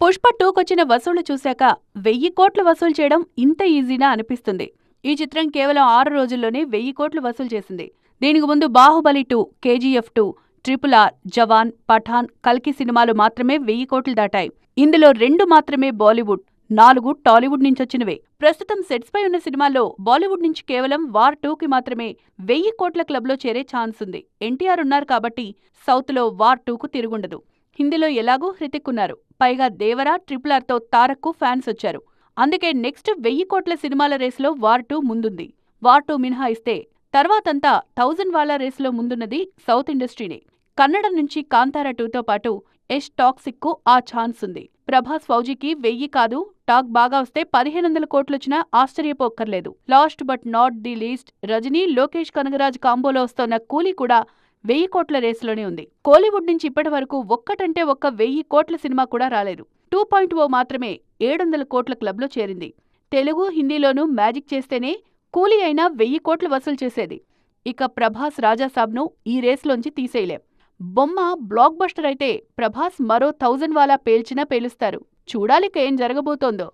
పుష్ప 2కొచ్చిన వసూళ్లు చూశాక 1000 కోట్లు వసూలు చేయడం ఇంత ఈజీనా అనిపిస్తుంది. ఈ చిత్రం కేవలం 6 రోజుల్లోనే 1000 కోట్లు వసూలు చేసింది. దీనికి ముందు బాహుబలి 2, KGF 2, RRR, జవాన్, పఠాన్, కల్కి సినిమాలు మాత్రమే 1000 కోట్లు దాటాయి. ఇందులో 2 మాత్రమే బాలీవుడ్, 4 టాలీవుడ్ నుంచొచ్చినవే. ప్రస్తుతం సెట్స్ పై ఉన్న సినిమాల్లో బాలీవుడ్ నుంచి కేవలం వార్ 2కి మాత్రమే 1000 కోట్ల క్లబ్లో చేరే ఛాన్స్ ఉంది. ఎన్టీఆర్ ఉన్నారు కాబట్టి సౌత్లో వార్ 2కు తిరుగుండదు. హిందీలో ఎలాగూ హృతిక్ ఉన్నారు. పైగా దేవరా, RRRతో తారక్కు ఫ్యాన్స్ వచ్చారు. అందుకే నెక్స్ట్ 1000 కోట్ల సినిమాల రేసులో వార్ 2 ముందుంది. వార్ 2 మినహాయిస్తే తర్వాతంతా 1000 వాళ్ల రేసులో ముందున్నది సౌత్ ఇండస్ట్రీనే. కన్నడ నుంచి కాంతారా 2తో పాటు యష్ టాక్సిక్కు ఆ ఛాన్స్ ఉంది. ప్రభాస్ ఫౌజీకి 1000 కాదు, టాక్ బాగా వస్తే 1500 కోట్లొచ్చినా ఆశ్చర్యపోక్కర్లేదు. Last but not the least, Rajini, Lokesh Kanagaraj కాంబోలో వస్తోన్న కూలీ కూడా 1000 కోట్ల రేసులోనే ఉంది. కోలీవుడ్ నుంచి ఇప్పటి వరకు ఒక్కటంటే ఒక్క 1000 కోట్ల సినిమా కూడా రాలేదు. 2.0 మాత్రమే 700 కోట్ల క్లబ్లో చేరింది. తెలుగు, హిందీలోనూ మ్యాజిక్ చేస్తేనే కూలీ అయినా 1000 కోట్లు వసూలు చేసేది. ఇక ప్రభాస్ రాజాసాబ్ను ఈ రేసులోంచి తీసేయలేం. బొమ్మ బ్లాక్ బస్టర్ అయితే ప్రభాస్ మరో 1000 వాలా పేల్చినా పేలుస్తారు. చూడాలిక ఏం జరగబోతోందో.